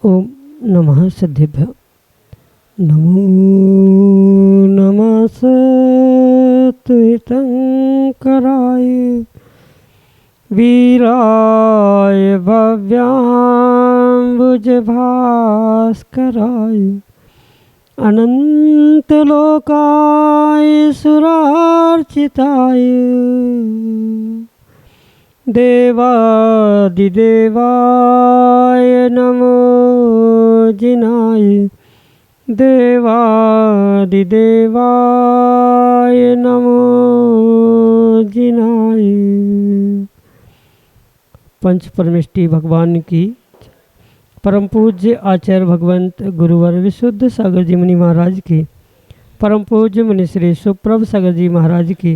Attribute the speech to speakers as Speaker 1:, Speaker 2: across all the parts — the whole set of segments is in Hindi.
Speaker 1: ओम नमः सिद्धेभ्य। नमो नमः सत्तीर्थंकराय वीराय भव्याम्बुजभास्कराय अनंतलोकाय सुरार्चिताय देवादिदेवाय नमो जिनाय देवादिदेवाय नमो जिनाय। पंच परमेष्टि भगवान की परम पूज्य आचार्य भगवंत गुरुवर विशुद्ध सागर जी मुनि महाराज की परम पूज्य मुनि श्री सुप्रभ सागर जी महाराज की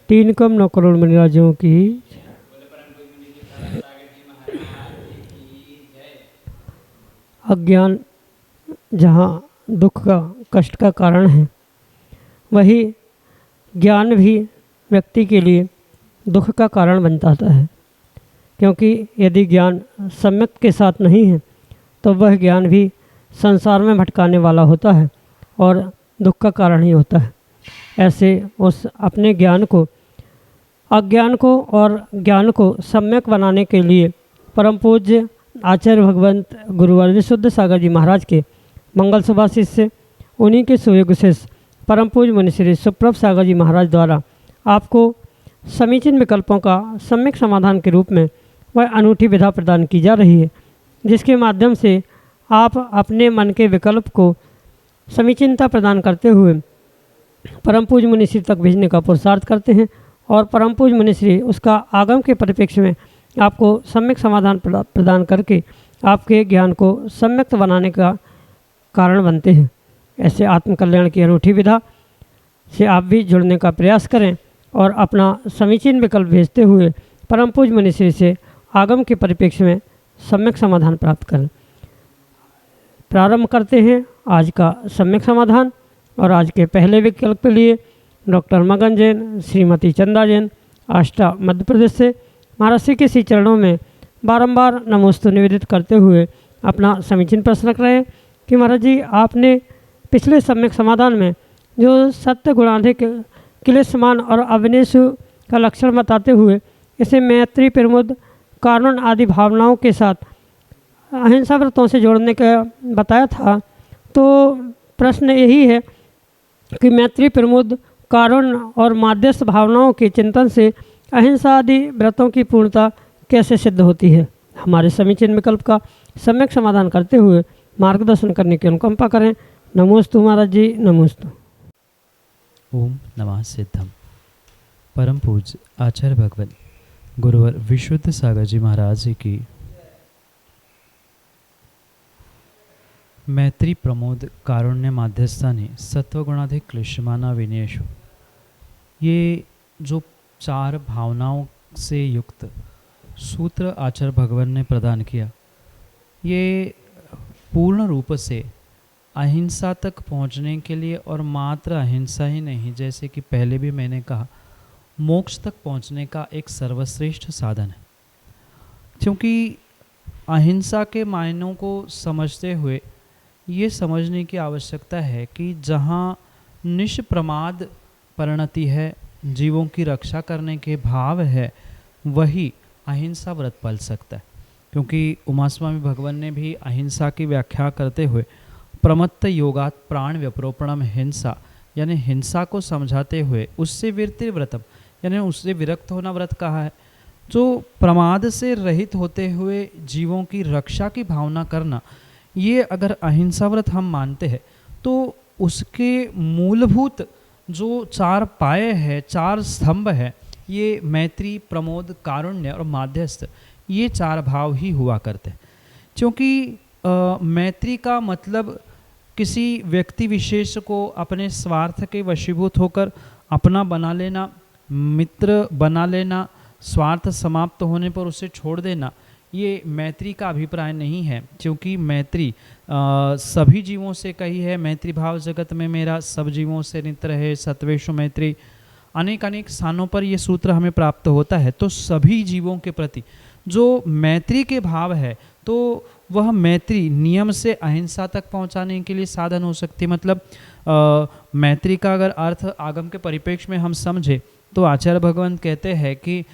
Speaker 1: 3 कम 9 करोड़ मुनिराजों की अज्ञान जहाँ दुख का कष्ट का कारण है, वही ज्ञान भी व्यक्ति के लिए दुख का कारण बन जाता है। क्योंकि यदि ज्ञान सम्यक के साथ नहीं है तो वह ज्ञान भी संसार में भटकाने वाला होता है और दुख का कारण ही होता है। ऐसे उस अपने ज्ञान को, अज्ञान को और ज्ञान को सम्यक बनाने के लिए परम पूज्य आचार्य भगवंत गुरुवर विशुद्ध सागर जी महाराज के मंगल सुभाषित से उन्हीं के सुयोग्य शिष्य परम पूज्य मुनि श्री सुप्रभ सागर जी महाराज द्वारा आपको समीचीन विकल्पों का सम्यक समाधान के रूप में वह अनूठी विधा प्रदान की जा रही है, जिसके माध्यम से आप अपने मन के विकल्प को समीचीनता प्रदान करते हुए परम पूज्य मुनि श्री तक भेजने का पुरुषार्थ करते हैं और परम पूज्य मुनि श्री उसका आगम के परिप्रेक्ष्य में आपको सम्यक समाधान प्रदान करके आपके ज्ञान को सम्यक बनाने का कारण बनते हैं। ऐसे आत्मकल्याण की अनूठी विधा से आप भी जुड़ने का प्रयास करें और अपना समीचीन विकल्प भेजते हुए परम पूज्य मुनि श्री से आगम के परिप्रेक्ष्य में सम्यक समाधान प्राप्त करें। प्रारंभ करते हैं आज का सम्यक समाधान। और आज के पहले विकल्प के लिए डॉक्टर मगन जैन, श्रीमती चंदा जैन, आष्टा मध्य प्रदेश से महाराज श्री के श्री चरणों में बारंबार नमोस्तु निवेदित करते हुए अपना समीचीन प्रश्न रख रहे हैं कि महाराज जी, आपने पिछले सम्यक समाधान में जो सत्य गुणाधिक क्लेशमान और अविनेशु का लक्षण बताते हुए इसे मैत्री, प्रमोद, कानून आदि भावनाओं के साथ अहिंसा व्रतों से जोड़ने का बताया था, तो प्रश्न यही है कि मैत्री, प्रमोद, कारुण्य और माध्यस्थ भावनाओं के चिंतन से अहिंसा आदि व्रतों की पूर्णता कैसे सिद्ध होती है। हमारे समीचीन विकल्प का सम्यक समाधान करते हुए मार्गदर्शन करने की अनुकंपा करें। नमोस्तु महाराज जी, नमोस्तु।
Speaker 2: ओम नमः सिद्धम। परम पूज्य आचार्य भगवत गुरुवर विशुद्ध सागर जी महाराज जी की मैत्री, प्रमोद, कारुण्य, माध्यस्थानी, सत्वगुणाधिक क्लिश्यमाना विनेशु, ये जो 4 भावनाओं से युक्त सूत्र आचार्य भगवान ने प्रदान किया, ये पूर्ण रूप से अहिंसा तक पहुंचने के लिए और मात्र अहिंसा ही नहीं, जैसे कि पहले भी मैंने कहा, मोक्ष तक पहुंचने का एक सर्वश्रेष्ठ साधन है। क्योंकि अहिंसा के मायनों को समझते हुए ये समझने की आवश्यकता है कि जहाँ निष्प्रमाद परिणति है, जीवों की रक्षा करने के भाव है, वही अहिंसा व्रत पल सकता है। क्योंकि उमास्वामी भगवान ने भी अहिंसा की व्याख्या करते हुए प्रमत्त योगात प्राण व्यप्रोपणम हिंसा, यानी हिंसा को समझाते हुए उससे विरति व्रतम, यानी उससे विरक्त होना व्रत कहा है। जो प्रमाद से रहित होते हुए जीवों की रक्षा की भावना करना, ये अगर अहिंसा व्रत हम मानते हैं तो उसके मूलभूत जो चार पाए हैं, चार स्तंभ है, ये मैत्री, प्रमोद, कारुण्य और माध्यस्थ, ये चार भाव ही हुआ करते हैं। क्योंकि मैत्री का मतलब किसी व्यक्ति विशेष को अपने स्वार्थ के वशीभूत होकर अपना बना लेना, मित्र बना लेना, स्वार्थ समाप्त होने पर उसे छोड़ देना, ये मैत्री का अभिप्राय नहीं है। क्योंकि मैत्री सभी जीवों से कही है, मैत्री भाव जगत में मेरा सब जीवों से नित्र है, सत्वेषु मैत्री, अनेक अनेक स्थानों पर ये सूत्र हमें प्राप्त होता है। तो सभी जीवों के प्रति जो मैत्री के भाव है, तो वह मैत्री नियम से अहिंसा तक पहुंचाने के लिए साधन हो सकती है। मतलब मैत्री का अगर अर्थ आगम के परिप्रेक्ष्य में हम समझे तो आचार्य भगवंत कहते हैं कि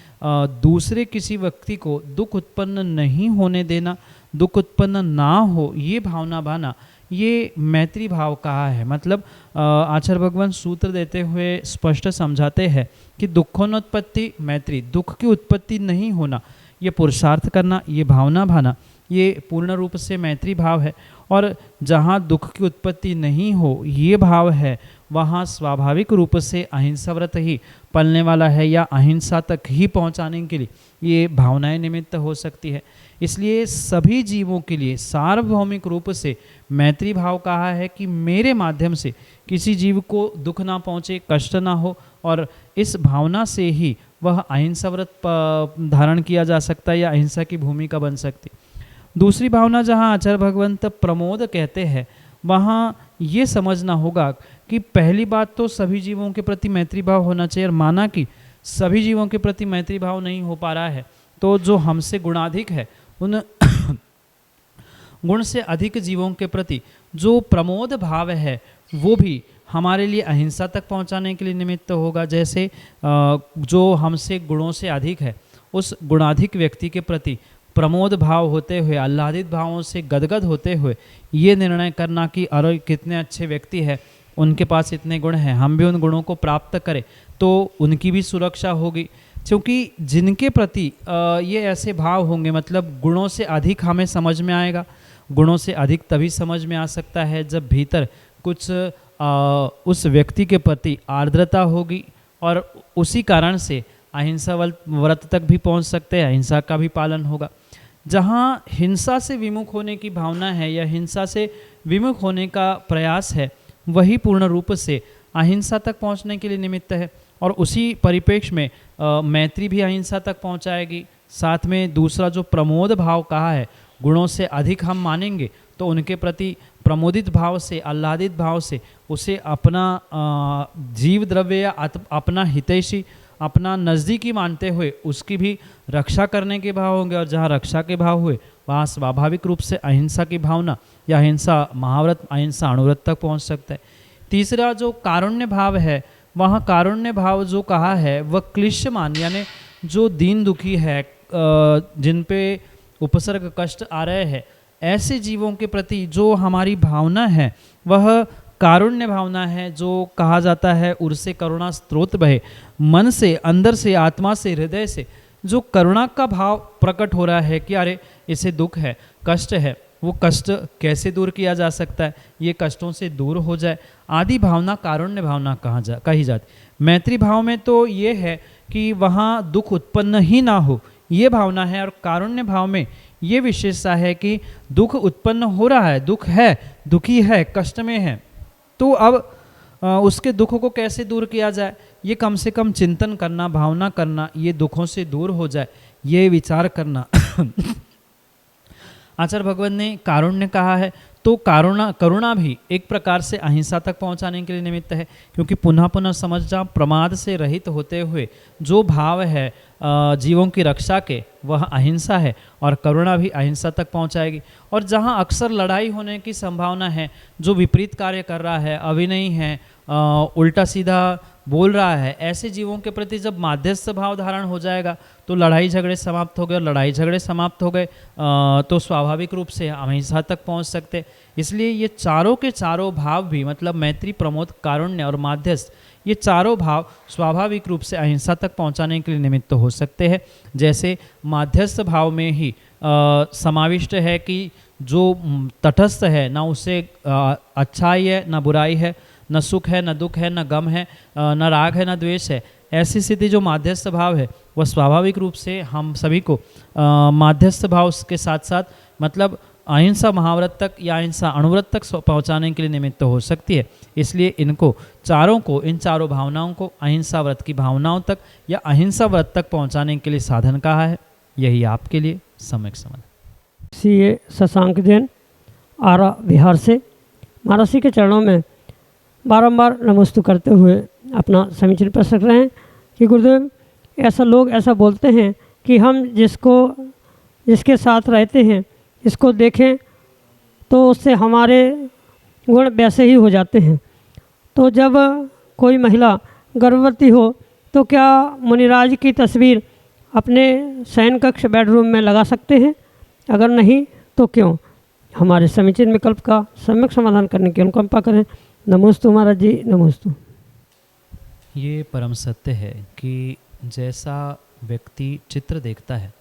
Speaker 2: दूसरे किसी व्यक्ति को दुख उत्पन्न नहीं होने देना, दुख उत्पन्न ना हो, ये भावना भाना, ये मैत्री भाव कहा है। मतलब आचार्य भगवान सूत्र देते हुए स्पष्ट समझाते हैं कि दुखोन्नोत्पत्ति मैत्री, दुख की उत्पत्ति नहीं होना, ये पुरुषार्थ करना, ये भावना भाना, ये पूर्ण रूप से मैत्री भाव है। और जहाँ दुख की उत्पत्ति नहीं हो, ये भाव है, वहाँ स्वाभाविक रूप से अहिंसा व्रत ही पलने वाला है, या अहिंसा तक ही पहुँचाने के लिए ये भावनाएं निमित्त हो सकती है। इसलिए सभी जीवों के लिए सार्वभौमिक रूप से मैत्री भाव कहा है कि मेरे माध्यम से किसी जीव को दुख ना पहुँचे, कष्ट ना हो, और इस भावना से ही वह अहिंसा व्रत धारण किया जा सकता है या अहिंसा की भूमिका बन सकती। दूसरी भावना जहाँ आचार्य भगवंत प्रमोद कहते हैं, वहाँ ये समझना होगा कि पहली बात तो सभी जीवों के प्रति मैत्री भाव होना चाहिए, और माना कि सभी जीवों के प्रति मैत्री भाव नहीं हो पा रहा है, तो जो हमसे गुणाधिक है उन गुण से अधिक जीवों के प्रति जो प्रमोद भाव है वो भी हमारे लिए अहिंसा तक पहुंचाने के लिए निमित्त होगा। जैसे जो हमसे गुणों से अधिक है, उस गुणाधिक व्यक्ति के प्रति प्रमोद भाव होते हुए, आह्लादित भावों से गदगद होते हुए ये निर्णय करना कि अरे कितने अच्छे व्यक्ति है, उनके पास इतने गुण हैं, हम भी उन गुणों को प्राप्त करें तो उनकी भी सुरक्षा होगी। क्योंकि जिनके प्रति ये ऐसे भाव होंगे, मतलब गुणों से अधिक हमें समझ में आएगा। गुणों से अधिक तभी समझ में आ सकता है जब भीतर कुछ उस व्यक्ति के प्रति आर्द्रता होगी, और उसी कारण से अहिंसा व्रत तक भी पहुंच सकते हैं, अहिंसा का भी पालन होगा। जहाँ हिंसा से विमुख होने की भावना है या हिंसा से विमुख होने का प्रयास है, वही पूर्ण रूप से अहिंसा तक पहुंचने के लिए निमित्त है। और उसी परिप्रेक्ष्य में मैत्री भी अहिंसा तक पहुंचाएगी। साथ में दूसरा जो प्रमोद भाव कहा है, गुणों से अधिक हम मानेंगे तो उनके प्रति प्रमोदित भाव से, आह्लादित भाव से उसे अपना जीव द्रव्य या अपना हितैषी, अपना नज़दीकी मानते हुए उसकी भी रक्षा करने के भाव होंगे। और जहाँ रक्षा के भाव हुए वहाँ स्वाभाविक रूप से अहिंसा की भावना या अहिंसा महाव्रत, अहिंसा अणुव्रत तक पहुँच सकता है। तीसरा जो कारुण्य भाव है, वहाँ कारुण्य भाव जो कहा है वह क्लिश्यमान, यानी जो दीन दुखी है, जिन पे उपसर्ग कष्ट आ रहे हैं, ऐसे जीवों के प्रति जो हमारी भावना है वह कारुण्य भावना है। जो कहा जाता है उर्से करुणा स्त्रोत बहे, मन से, अंदर से, आत्मा से, हृदय से जो करुणा का भाव प्रकट हो रहा है कि अरे इसे दुख है, कष्ट है, वो कष्ट कैसे दूर किया जा सकता है, ये कष्टों से दूर हो जाए, आदि भावना कारुण्य भावना कही जाती। मैत्री भाव में तो ये है कि वहाँ दुख उत्पन्न ही ना हो, ये भावना है। और कारुण्य भाव में ये विशेषता है कि दुख उत्पन्न हो रहा है, दुख है, दुखी है, कष्ट में है, तो अब उसके दुख को कैसे दूर किया जाए, ये कम से कम चिंतन करना, भावना करना, ये दुखों से दूर हो जाए, ये विचार करना आचार्य भगवत ने कारुण्य कहा है। तो करुणा भी एक प्रकार से अहिंसा तक पहुंचाने के लिए निमित्त है। क्योंकि पुनः पुनः समझ जा, प्रमाद से रहित होते हुए जो भाव है जीवों की रक्षा के, वह अहिंसा है, और करुणा भी अहिंसा तक पहुंचाएगी। और जहां अक्सर लड़ाई होने की संभावना है, जो विपरीत कार्य कर रहा है, अविनयी है, उल्टा सीधा बोल रहा है, ऐसे जीवों के प्रति जब माध्यस्थ भाव धारण हो जाएगा तो लड़ाई झगड़े समाप्त हो गए, और लड़ाई झगड़े समाप्त हो गए तो स्वाभाविक रूप से अहिंसा तक पहुंच सकते। इसलिए ये चारों के चारों भाव भी, मतलब मैत्री, प्रमोद, कारुण्य और माध्यस्थ, ये चारों भाव स्वाभाविक रूप से अहिंसा तक पहुंचाने के लिए निमित्त हो सकते हैं। जैसे माध्यस्थ भाव में ही समाविष्ट है कि जो तटस्थ है, ना उससे अच्छाई है ना बुराई है, न सुख है, न दुख है, न गम है, न राग है, न द्वेष है। ऐसी स्थिति जो माध्यस्थ भाव है वह स्वाभाविक रूप से हम सभी को माध्यस्थ भाव के साथ साथ मतलब अहिंसा महाव्रत तक या अहिंसा अणुव्रत तक पहुंचाने के लिए निमित्त हो सकती है। इसलिए इनको चारों को, इन चारों भावनाओं को अहिंसा व्रत की भावनाओं तक या अहिंसा व्रत तक पहुंचाने के लिए साधन कहा है। यही आपके लिए सम्यक समझ।
Speaker 1: सीए शशांक जैन आरा बिहार से महाराज जी के चरणों में बारंबार नमस्तु करते हुए अपना समीचीन प्रश्न रख रहे हैं कि गुरुदेव, ऐसा लोग ऐसा बोलते हैं कि हम जिसके साथ रहते हैं, इसको देखें तो उससे हमारे गुण वैसे ही हो जाते हैं। तो जब कोई महिला गर्भवती हो तो क्या मुनिराज की तस्वीर अपने शयन कक्ष बेडरूम में लगा सकते हैं? अगर नहीं तो क्यों? हमारे समीचीन विकल्प का सम्यक समाधान करने की अनुकंपा करें। नमोस्तु महाराज जी, नमोस्तु।
Speaker 2: ये परम सत्य है कि जैसा व्यक्ति चित्र देखता है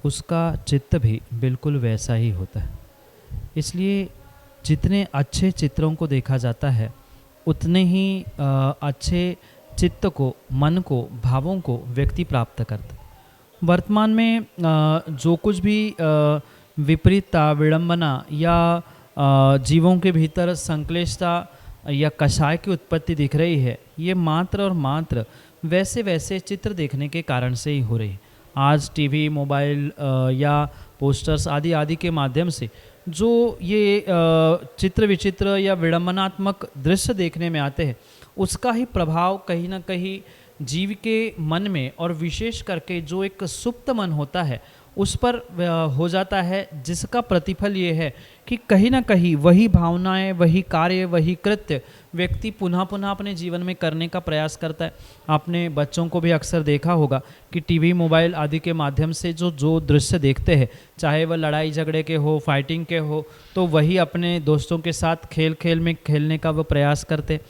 Speaker 2: उसका चित्त भी बिल्कुल वैसा ही होता है। इसलिए जितने अच्छे चित्रों को देखा जाता है उतने ही अच्छे चित्त को, मन को, भावों को व्यक्ति प्राप्त करता है। वर्तमान में जो कुछ भी विपरीतता, विडंबना या जीवों के भीतर संक्लेशता या कषाय की उत्पत्ति दिख रही है, ये मात्र और मात्र वैसे वैसे चित्र देखने के कारण से ही हो रही है। आज टीवी, मोबाइल या पोस्टर्स आदि आदि के माध्यम से जो ये चित्र विचित्र या विडंबनात्मक दृश्य देखने में आते हैं, उसका ही प्रभाव कहीं ना कहीं जीव के मन में और विशेष करके जो एक सुप्त मन होता है उस पर हो जाता है, जिसका प्रतिफल ये है कि कहीं ना कहीं वही भावनाएं, वही कार्य, वही कृत्य व्यक्ति पुनः पुनः अपने जीवन में करने का प्रयास करता है। आपने बच्चों को भी अक्सर देखा होगा कि टीवी, मोबाइल आदि के माध्यम से जो दृश्य देखते हैं, चाहे वह लड़ाई झगड़े के हो, फाइटिंग के हो, तो वही अपने दोस्तों के साथ खेल खेल में खेलने का वह प्रयास करते।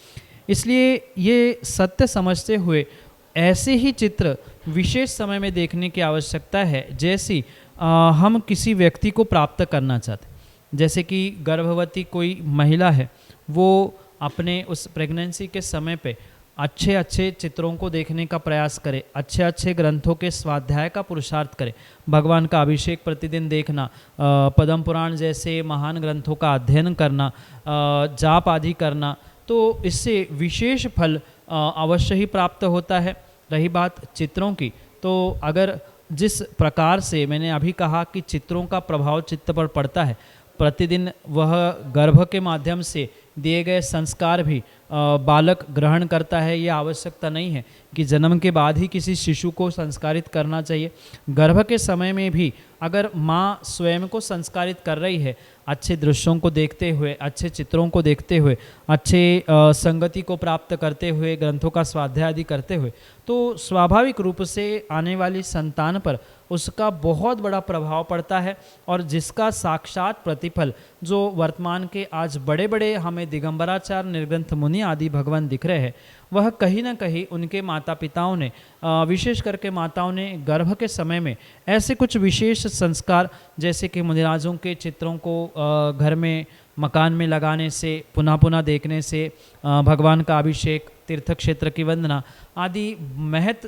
Speaker 2: इसलिए ये सत्य समझते हुए ऐसे ही चित्र विशेष समय में देखने की आवश्यकता है जैसी हम किसी व्यक्ति को प्राप्त करना चाहते। जैसे कि गर्भवती कोई महिला है, वो अपने उस प्रेगनेंसी के समय पे अच्छे अच्छे चित्रों को देखने का प्रयास करे, अच्छे अच्छे ग्रंथों के स्वाध्याय का पुरुषार्थ करे, भगवान का अभिषेक प्रतिदिन देखना, पद्म पुराण जैसे महान ग्रंथों का अध्ययन करना, जाप आदि करना, तो इससे विशेष फल अवश्य ही प्राप्त होता है। रही बात चित्रों की, तो अगर जिस प्रकार से मैंने अभी कहा कि चित्रों का प्रभाव चित्त पर पड़ता है, प्रतिदिन वह गर्भ के माध्यम से दिए गए संस्कार भी बालक ग्रहण करता है। यह आवश्यकता नहीं है कि जन्म के बाद ही किसी शिशु को संस्कारित करना चाहिए। गर्भ के समय में भी अगर माँ स्वयं को संस्कारित कर रही है, अच्छे दृश्यों को देखते हुए, अच्छे चित्रों को देखते हुए, अच्छे संगति को प्राप्त करते हुए, ग्रंथों का स्वाध्याय आदि करते हुए, तो स्वाभाविक रूप से आने वाली संतान पर उसका बहुत बड़ा प्रभाव पड़ता है। और जिसका साक्षात प्रतिफल जो वर्तमान के आज बड़े बड़े हमें दिगंबराचार्य, निर्ग्रंथ मुनि आदि भगवान दिख रहे हैं, वह कहीं ना कहीं उनके माता पिताओं ने, विशेष करके माताओं ने गर्भ के समय में ऐसे कुछ विशेष संस्कार, जैसे कि मुनिराजों के चित्रों को घर में, मकान में लगाने से, पुनः पुनः देखने से, भगवान का अभिषेक, तीर्थ क्षेत्र की वंदना आदि महत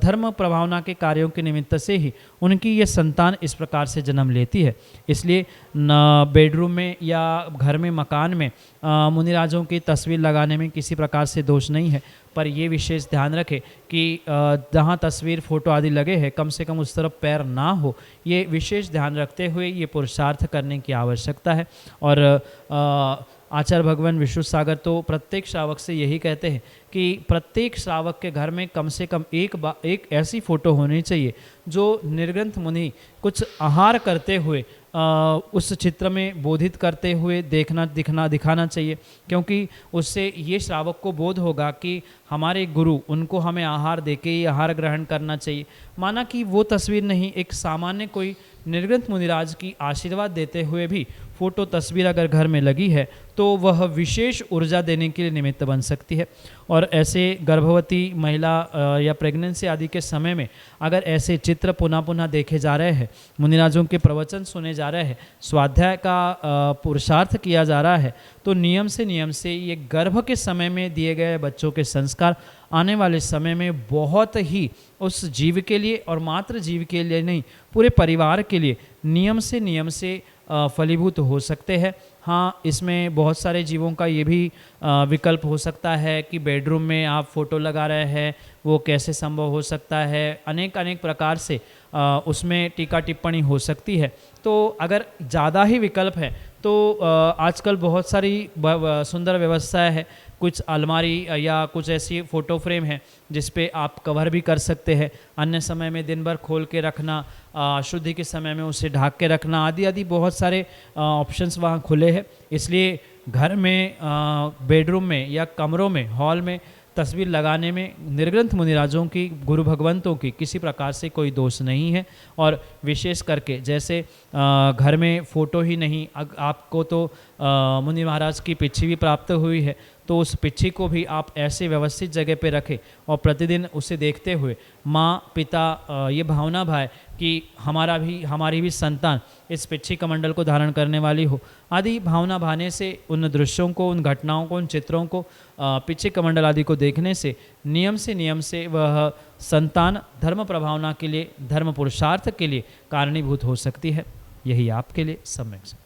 Speaker 2: धर्म प्रभावना के कार्यों के निमित्त से ही उनकी ये संतान इस प्रकार से जन्म लेती है। इसलिए न बेडरूम में या घर में, मकान में मुनिराजों की तस्वीर लगाने में किसी प्रकार से दोष नहीं है, पर ये विशेष ध्यान रखें कि जहाँ तस्वीर, फोटो आदि लगे हैं, कम से कम उस तरफ पैर ना हो। ये विशेष ध्यान रखते हुए ये पुरुषार्थ करने की आवश्यकता है। और आचार्य भगवान विष्णु सागर तो प्रत्येक श्रावक से यही कहते हैं कि प्रत्येक श्रावक के घर में कम से कम एक ऐसी फ़ोटो होनी चाहिए जो निर्ग्रंथ मुनि कुछ आहार करते हुए उस चित्र में बोधित करते हुए दिखाना चाहिए, क्योंकि उससे ये श्रावक को बोध होगा कि हमारे गुरु, उनको हमें आहार देके ही आहार ग्रहण करना चाहिए। माना कि वो तस्वीर नहीं, एक सामान्य कोई निर्ग्रंथ मुनिराज की आशीर्वाद देते हुए भी फ़ोटो तस्वीर अगर घर में लगी है तो वह विशेष ऊर्जा देने के लिए निमित्त बन सकती है। और ऐसे गर्भवती महिला या प्रेगनेंसी आदि के समय में अगर ऐसे चित्र पुनः पुनः देखे जा रहे हैं, मुनिराजों के प्रवचन सुने जा रहे हैं, स्वाध्याय का पुरुषार्थ किया जा रहा है, तो नियम से ये गर्भ के समय में दिए गए बच्चों के संस्कार आने वाले समय में बहुत ही उस जीव के लिए और मात्र जीव के लिए नहीं, पूरे परिवार के लिए नियम से फलीभूत हो सकते हैं। हाँ, इसमें बहुत सारे जीवों का ये भी विकल्प हो सकता है कि बेडरूम में आप फ़ोटो लगा रहे हैं, वो कैसे संभव हो सकता है, अनेक प्रकार से उसमें टीका टिप्पणी हो सकती है। तो अगर ज़्यादा ही विकल्प है तो आजकल बहुत सारी सुंदर व्यवस्थाएं है, कुछ अलमारी या कुछ ऐसी फ़ोटो फ्रेम है जिस पे आप कवर भी कर सकते हैं। अन्य समय में दिन भर खोल के रखना, शुद्धि के समय में उसे ढक के रखना, आदि बहुत सारे ऑप्शंस वहाँ खुले हैं। इसलिए घर में, बेडरूम में या कमरों में, हॉल में तस्वीर लगाने में निर्ग्रंथ मुनिराजों की, गुरु भगवंतों की किसी प्रकार से कोई दोष नहीं है। और विशेष करके जैसे घर में फ़ोटो ही नहीं, आपको तो मुनि महाराज की पिच्छी भी प्राप्त हुई है, तो उस पिच्छी को भी आप ऐसे व्यवस्थित जगह पे रखें और प्रतिदिन उसे देखते हुए माँ पिता ये भावना भाए कि हमारी भी संतान इस पिच्छी कमंडल को धारण करने वाली हो, आदि भावना भाने से उन दृश्यों को, उन घटनाओं को, उन चित्रों को, पिच्छी कमंडल आदि को देखने से नियम से वह संतान धर्म प्रभावना के लिए, धर्म पुरुषार्थ के लिए कारणीभूत हो सकती है। यही आपके लिए सम्यक से।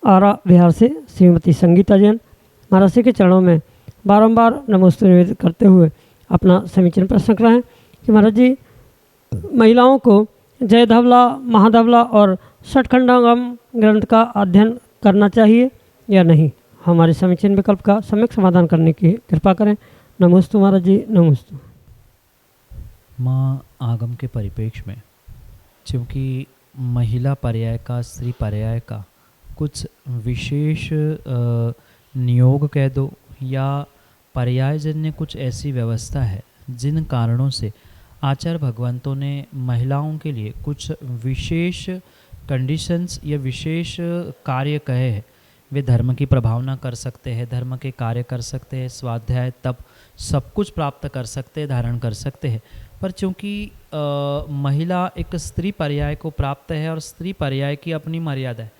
Speaker 1: आरा बिहार से श्रीमती संगीता जैन महाराज जी के चरणों में बारंबार नमोस्तु निवेदित करते हुए अपना समीचीन प्रश्न रख रहे हैं कि महाराज जी, महिलाओं को जय धवला, महाधवला और षटखंडागम ग्रंथ का अध्ययन करना चाहिए या नहीं? हमारे समीचीन विकल्प का सम्यक समाधान करने की कृपा करें। नमोस्तु महाराज जी, नमोस्तु।
Speaker 2: माँ आगम के परिप्रेक्ष्य में क्योंकि महिला पर्याय का, स्त्री पर्याय का कुछ विशेष नियोग कह दो या पर्यायजन्य कुछ ऐसी व्यवस्था है जिन कारणों से आचार्य भगवंतों ने महिलाओं के लिए कुछ विशेष कंडीशंस या विशेष कार्य कहे हैं। वे धर्म की प्रभावना कर सकते हैं, धर्म के कार्य कर सकते हैं, स्वाध्याय तप सब कुछ प्राप्त कर सकते हैं, धारण कर सकते हैं। पर चूँकि महिला एक स्त्री पर्याय को प्राप्त है और स्त्री पर्याय की अपनी मर्यादा है,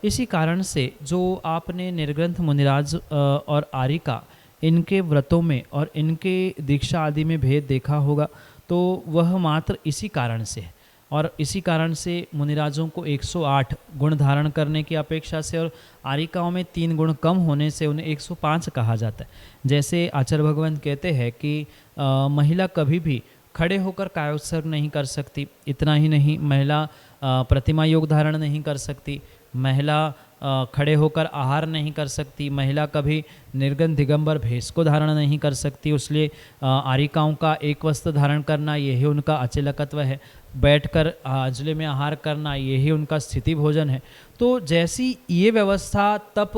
Speaker 2: इसी कारण से जो आपने निर्ग्रंथ मुनिराज और आरिका इनके व्रतों में और इनके दीक्षा आदि में भेद देखा होगा, तो वह मात्र इसी कारण से है। और इसी कारण से मुनिराजों को 108 गुण धारण करने की अपेक्षा से और आरिकाओं में 3 गुण कम होने से उन्हें 105 कहा जाता है। जैसे आचार्य भगवंत कहते हैं कि महिला कभी भी खड़े होकर कायोत्सर्ग नहीं कर सकती। इतना ही नहीं, महिला प्रतिमा योग धारण नहीं कर सकती, महिला खड़े होकर आहार नहीं कर सकती, महिला कभी निर्गंध दिगंबर भेष को धारण नहीं कर सकती। इसलिए आरिकाओं का एक वस्त्र धारण करना यही उनका अचेलकत्व है, बैठकर अंजलि में आहार करना यही उनका स्थिति भोजन है। तो जैसी ये व्यवस्था तप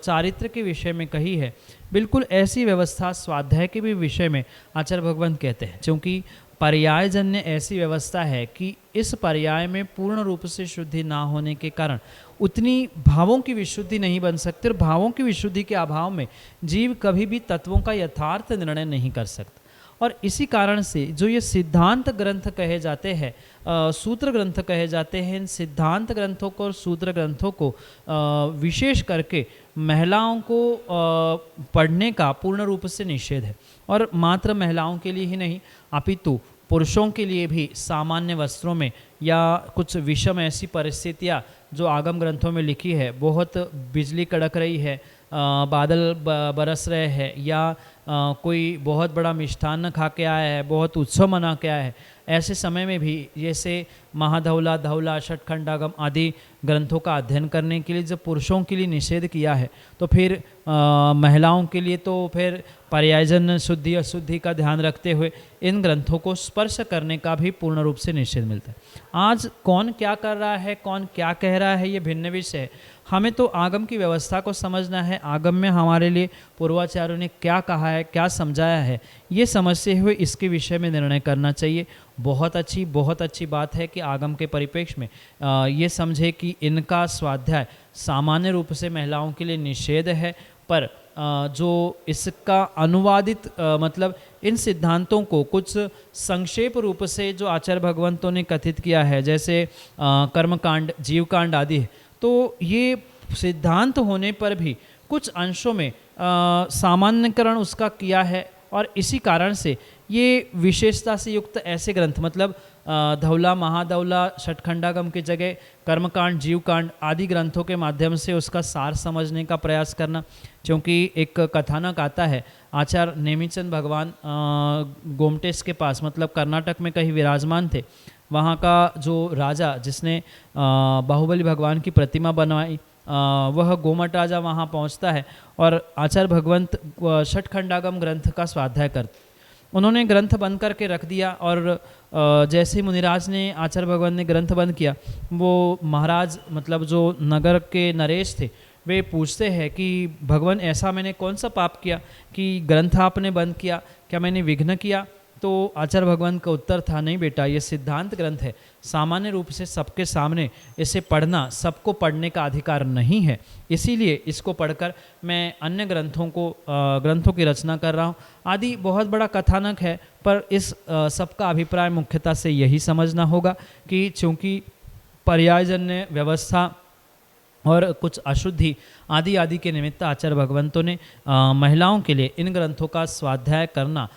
Speaker 2: चारित्र के विषय में कही है, बिल्कुल ऐसी व्यवस्था स्वाध्याय के भी विषय में आचार्य भगवंत कहते हैं। क्योंकि पर्यायजन्य ऐसी व्यवस्था है कि इस पर्याय में पूर्ण रूप से शुद्धि ना होने के कारण उतनी भावों की विशुद्धि नहीं बन सकती, और भावों की विशुद्धि के अभाव में जीव कभी भी तत्वों का यथार्थ निर्णय नहीं कर सकता। और इसी कारण से जो ये सिद्धांत ग्रंथ कहे जाते हैं, सूत्र ग्रंथ कहे जाते हैं, इन सिद्धांत ग्रंथों को और सूत्र ग्रंथों को विशेष करके महिलाओं को पढ़ने का पूर्ण रूप से निषेध है। और मात्र महिलाओं के लिए ही नहीं, अपितु पुरुषों के लिए भी सामान्य वस्त्रों में या कुछ विषम ऐसी परिस्थितियाँ जो आगम ग्रंथों में लिखी है, बहुत बिजली कड़क रही है, बादल बरस रहे हैं, या कोई बहुत बड़ा मिष्ठान्न खा के आया है, बहुत उत्सव मना के आया है, ऐसे समय में भी जैसे महाधवला, धवला, षटखंडागम आदि ग्रंथों का अध्ययन करने के लिए जब पुरुषों के लिए निषेध किया है, तो फिर महिलाओं के लिए तो फिर पर्यायजन शुद्धि अशुद्धि का ध्यान रखते हुए इन ग्रंथों को स्पर्श करने का भी पूर्ण रूप से निषेध मिलता है। आज कौन क्या कर रहा है, कौन क्या कह रहा है, ये भिन्न विषय है। हमें तो आगम की व्यवस्था को समझना है, आगम में हमारे लिए पूर्वाचार्यों ने क्या कहा है, क्या समझाया है, ये समझते हुए इसके विषय में निर्णय करना चाहिए। बहुत अच्छी बात है कि आगम के परिप्रेक्ष्य में ये समझे कि इनका स्वाध्याय सामान्य रूप से महिलाओं के लिए निषेध है, पर जो इसका अनुवादित मतलब इन सिद्धांतों को कुछ संक्षेप रूप से जो आचार्य भगवंतों ने कथित किया है, जैसे कर्मकांड, जीवकांड आदि है, तो ये सिद्धांत होने पर भी कुछ अंशों में सामान्यकरण उसका किया है, और इसी कारण से ये विशेषता से युक्त ऐसे ग्रंथ मतलब धौला, महाधौला, षटखंडागम की जगह कर्मकांड, जीवकांड आदि ग्रंथों के माध्यम से उसका सार समझने का प्रयास करना। क्योंकि एक कथानक आता है, आचार्य नेमिचंद भगवान गोमटेस के पास मतलब कर्नाटक में कहीं विराजमान थे। वहाँ का जो राजा जिसने बाहुबली भगवान की प्रतिमा बनवाई, वह गोमट राजा वहाँ पहुँचता है और आचार्य भगवंत षटखंडागम ग्रंथ का स्वाध्याय करते। उन्होंने ग्रंथ बंद करके रख दिया, और जैसे ही मुनिराज ने आचार्य भगवान ने ग्रंथ बंद किया, वो महाराज मतलब जो नगर के नरेश थे वे पूछते हैं कि भगवान ऐसा मैंने कौन सा पाप किया कि ग्रंथ आपने बंद किया, क्या मैंने विघ्न किया? तो आचार्य भगवान का उत्तर था, नहीं बेटा, ये सिद्धांत ग्रंथ है, सामान्य रूप से सबके सामने इसे पढ़ना सबको पढ़ने का अधिकार नहीं है, इसीलिए इसको पढ़कर मैं अन्य ग्रंथों की रचना कर रहा हूँ आदि। बहुत बड़ा कथानक है, पर इस सबका अभिप्राय मुख्यतः से यही समझना होगा कि चूँकि पर्यायजन्य व्यवस्था और कुछ अशुद्धि आदि के निमित्त आचार्य भगवंतों ने महिलाओं के लिए इन ग्रंथों का स्वाध्याय करना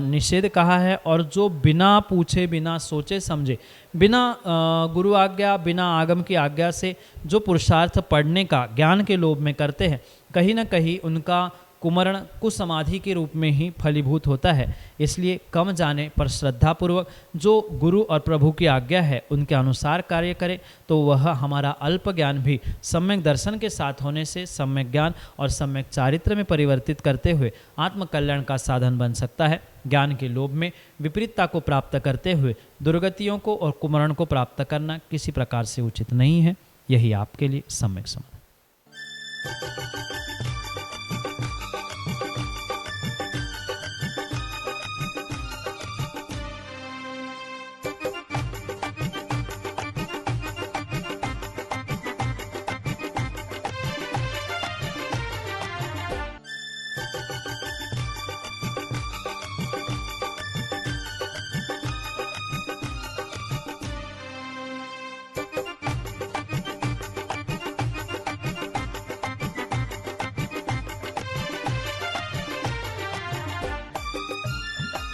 Speaker 2: निषेध कहा है। और जो बिना पूछे, बिना सोचे समझे, बिना गुरु आज्ञा, बिना आगम की आज्ञा से जो पुरुषार्थ पढ़ने का ज्ञान के लोभ में करते हैं, कहीं ना कहीं उनका कुमरण कुसमाधि के रूप में ही फलीभूत होता है। इसलिए कम जाने पर श्रद्धापूर्वक जो गुरु और प्रभु की आज्ञा है उनके अनुसार कार्य करें, तो वह हमारा अल्प ज्ञान भी सम्यक दर्शन के साथ होने से सम्यक ज्ञान और सम्यक चारित्र में परिवर्तित करते हुए आत्मकल्याण का साधन बन सकता है। ज्ञान के लोभ में विपरीतता को प्राप्त करते हुए दुर्गतियों को और कुमरण को प्राप्त करना किसी प्रकार से उचित नहीं है। यही आपके लिए सम्यक समाधान।